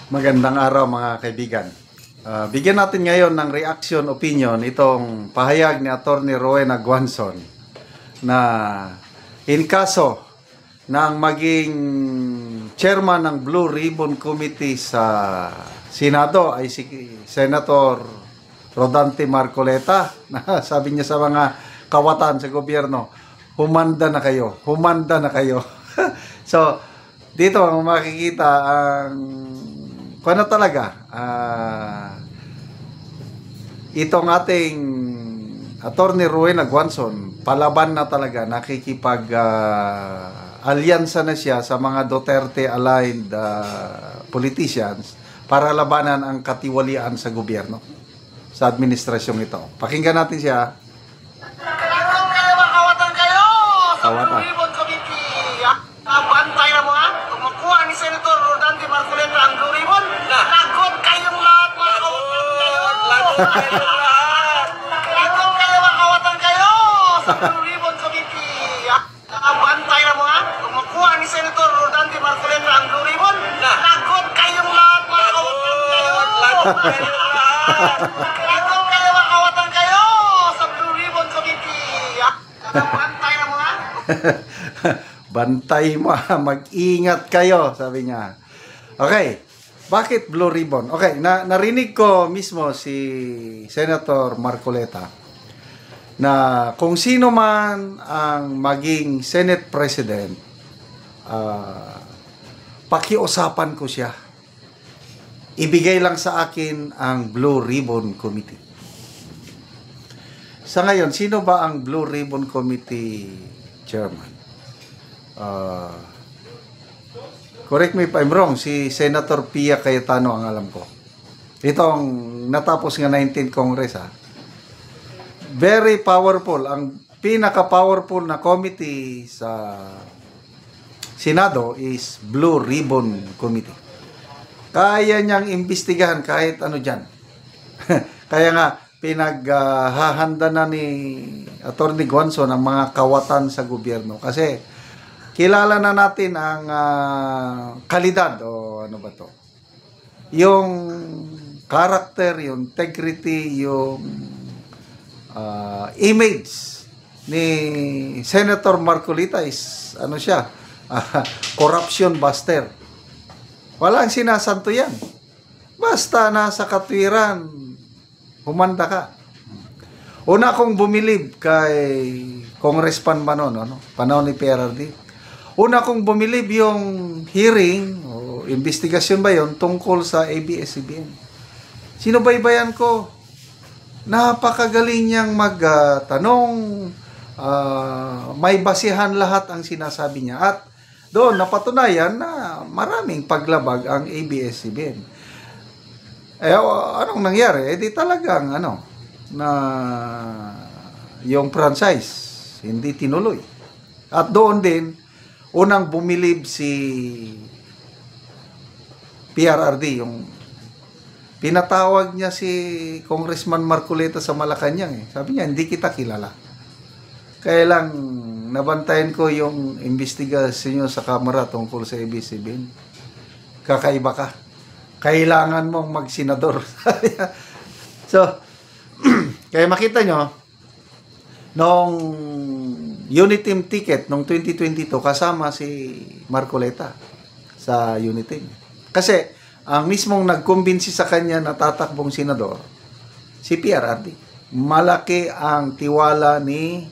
Magandang araw mga kaibigan. Bigyan natin ngayon ng reaction opinion itong pahayag ni Atty. Rowena Guanzon na in kaso ng maging chairman ng Blue Ribbon Committee sa Senado ay si Senator Rodante Marcoleta na sabi niya sa mga kawatan sa gobyerno, humanda na kayo. So, dito makikita ang ano talaga, itong ating Atty. Rowena Guanzon, palaban na talaga, nakikipag-alyansa na siya sa mga Duterte-aligned politicians para labanan ang katiwalian sa gobyerno, sa administrasyong ito. Pakinggan natin siya. Kawatan. Bantay na mo ha? Kung makuha ni Senator Rodante Marcoleta ang Blue Ribbon, lagot kayong lahat, mga kawatan kayo! Lagot kayo, mga kawatan kayo! Sa Blue Ribbon Committee! Bantay na mo ha? Kung makuha ni Senator Rodante Marcoleta ang Blue Ribbon, lagot kayong lahat, mga kawatan kayo! Lagot kayo, mga kawatan kayo! Sa Blue Ribbon Committee! Bantay na mo ha? Bantay mo, mag-ingat kayo, sabi niya. Okay, bakit Blue Ribbon? Okay, narinig ko mismo si Senator Marcoleta na kung sino man ang maging Senate President, pakiusapan ko siya. Ibigay lang sa akin ang Blue Ribbon Committee. Sa ngayon, sino ba ang Blue Ribbon Committee Chairman? Correct me if I'm wrong, si Senator Pia Cayetano ang alam ko. Itong natapos nga 19th Congress Very powerful. Ang pinaka-powerful na committee sa Senado is Blue Ribbon Committee. Kaya niyang imbestigahan kahit ano dyan. Kaya nga, pinaghahanda na ni Atty. Guanzon ang mga kawatan sa gobyerno. Kasi kilala na natin ang kalidad o ano ba to? Yung character, yung integrity, yung image ni Senator Marcoleta is ano siya? Corruption buster. Walang sinasanto yan. Basta nasa katwiran, humanda ka. Una akong bumilib kay Congressman Manon, panahon ni PRRD. Una kong bumilib yung hearing o investigasyon ba yon tungkol sa ABS-CBN. Sinubaybayan ko. Napakagaling niyang magtanong. May basihan lahat ang sinasabi niya. At doon napatunayan na maraming paglabag ang ABS-CBN. Anong nangyari? Di talagang na yung franchise hindi tinuloy. At doon din unang bumilib si PRRD, yung pinatawag niya si Congressman Marcoleta sa Malacanang. Sabi niya, hindi kita kilala. Kaya lang, nabantayan ko yung investigasyon niyo sa Kamara tungkol sa ABS-CBN. Kakaiba ka. Kailangan mong magsenador. So, kaya makita nyo, nung Uniteam ticket nung 2022 kasama si Marcoleta sa Uniteam. Kasi ang mismong nagkumbinsi sa kanya na tatakbong senador si PRRD. Malaki ang tiwala ni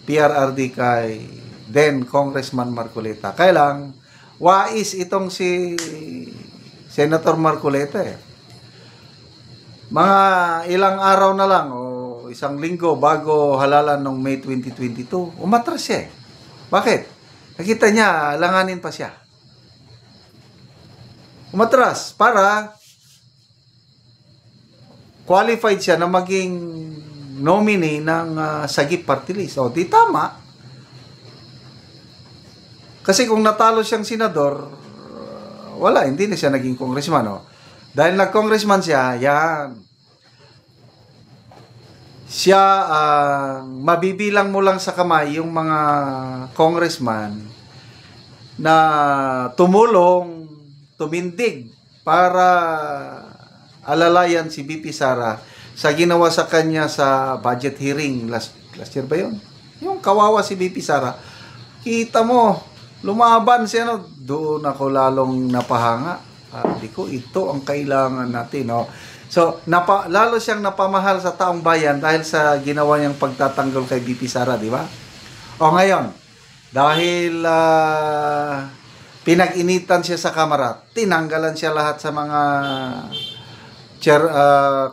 PRRD kay then Congressman Marcoleta. Kaya lang wais itong si Senator Marcoleta Mga ilang araw na lang isang linggo bago halalan ng May 2022, umatras siya. Bakit? Nakita niya, langanin pa siya. Umatras para qualified siya na maging nominee ng Sagip Party List. O, di tama. Kasi kung natalo siyang senador, wala, hindi na siya naging congressman. Dahil nag-congressman siya, yan. Siya, mabibilang mo lang sa kamay yung mga congressman na tumulong, tumindig para alalayan si BP Sara sa ginawa sa kanya sa budget hearing last year ba yun? Yung kawawa si BP Sara. Kita mo, lumaban siya, no? Doon ako lalong napahanga. Sabi ko, ito ang kailangan natin, no? So, lalo siyang napamahal sa taong bayan dahil sa ginawa niyang pagtatanggol kay BP Sara, di ba? O ngayon, dahil pinag-initan siya sa kamara, tinanggalan siya lahat sa mga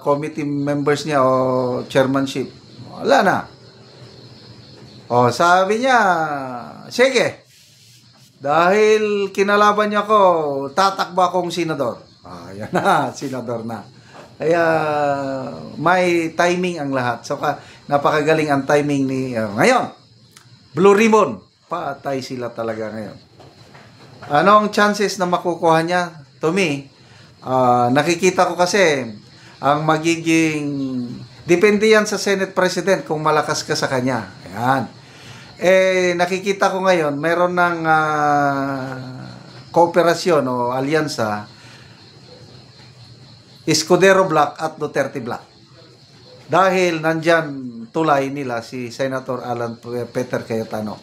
committee members niya o chairmanship. Wala na. O, sabi niya, sige, dahil kinalaban niya ako, tatakbo akong senador. Yan na, senador na. Kaya may timing ang lahat. So napakagaling ang timing ni ngayon. Blue Ribbon, patay sila talaga ngayon. Anong chances na makukuha niya? To me, nakikita ko kasi ang magiging depende yan sa Senate President kung malakas ka sa kanya. Ayan. Nakikita ko ngayon meron ng kooperasyon o alyansa Escudero Black at Duterte Black. Dahil nandyan tulay nila si Senator Alan Peter Cayetano.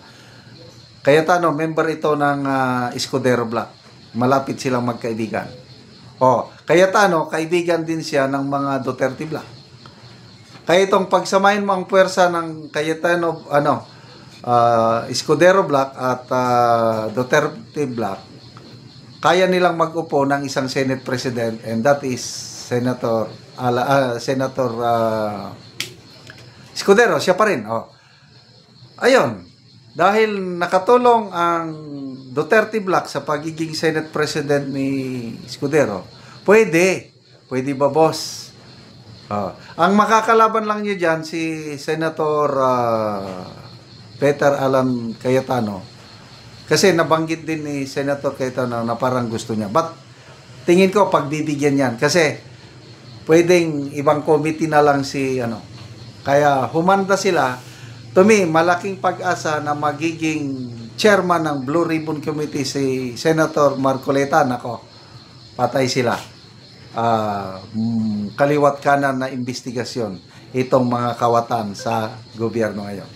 Cayetano, member ito ng Escudero Black. Malapit silang magkaibigan. Cayetano, kaibigan din siya ng mga Duterte Black. Kaya itong pagsamahin mo ang puwersa ng Cayetano, Escudero Black at Duterte Black, kaya nilang mag-upo ng isang Senate President, and that is Senator Escudero, siya pa rin. Ayun, dahil nakatulong ang Duterte Black sa pagiging Senate President ni Escudero, pwede ba, boss? Ang makakalaban lang niyo dyan si Senator Peter Alan Cayetano, kasi nabanggit din ni Senator Cayetano na parang gusto niya. But tingin ko pagbibigyan yan kasi pwedeng ibang committee na lang si Kaya humanda sila. To me, malaking pag-asa na magiging chairman ng Blue Ribbon Committee si Senator Marcoleta. Nako, patay sila. Kaliwat kanan na investigasyon itong mga kawatan sa gobyerno ngayon.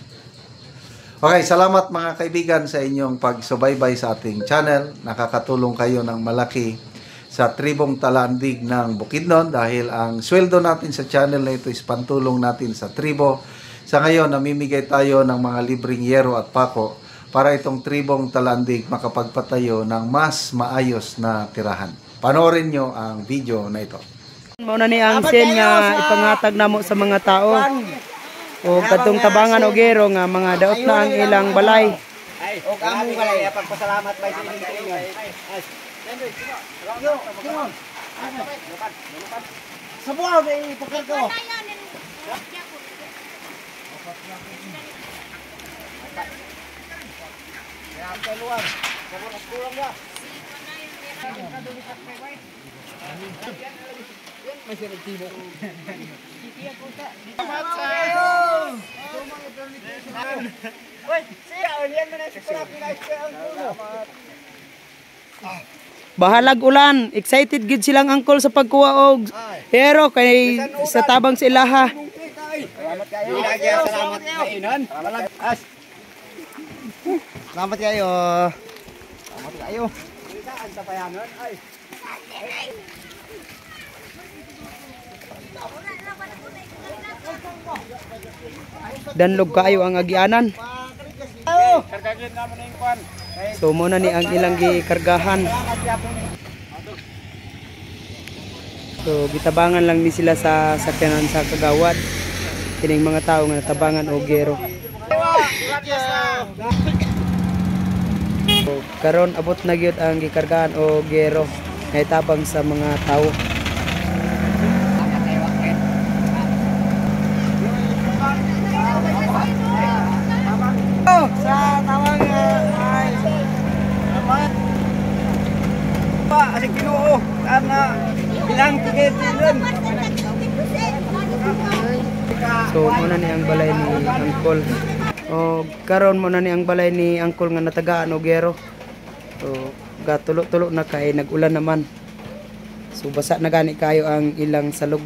Okay, salamat mga kaibigan sa inyong pagsubaybay sa ating channel. Nakakatulong kayo ng malaki sa tribong Talandig ng Bukidnon dahil ang sweldo natin sa channel na ito is pantulong natin sa tribo. Sa ngayon, namimigay tayo ng mga libreng yero at pako para itong tribong Talandig makapagpatayo ng mas maayos na tirahan. Panoorin nyo ang video na ito. Mauna ni ang sen nga ipangatag namo sa mga tao. O katong tabangan o gero nga mga daot na ang ilang balay. O among balay, pagpasalamat ba sa inyo. Sa buwan ay pagkar ko. Bahalag ulan, excited gid silang angkol sa pagkuha og hero kay sa tabang sa ilaha. Salamat kayo. Salamat kayo. Salamat kayo. Salamat kayo. Saan sa payanon? Ay. Danlog kaayo ang agianan. Kargagin naman na yung kwan. So muna ni ang ilang gikargahan. So gitabangan lang ni sila sa sakyanan sa kagawad. Kining mga tao nga natabangan og gero. So, karon abot na gyud ang gikargahan og gero nga itabang sa mga tao. Sa tawang ay salamat pa asig Ginoo ana ilang tigitin. So muna ni ang balay ni Angkol. O karon muna ni ang balay ni Angkol nga natagaan og gero. So gatulo-tulo na kay nag-ulan naman. So basa na gani kayo ang ilang salog.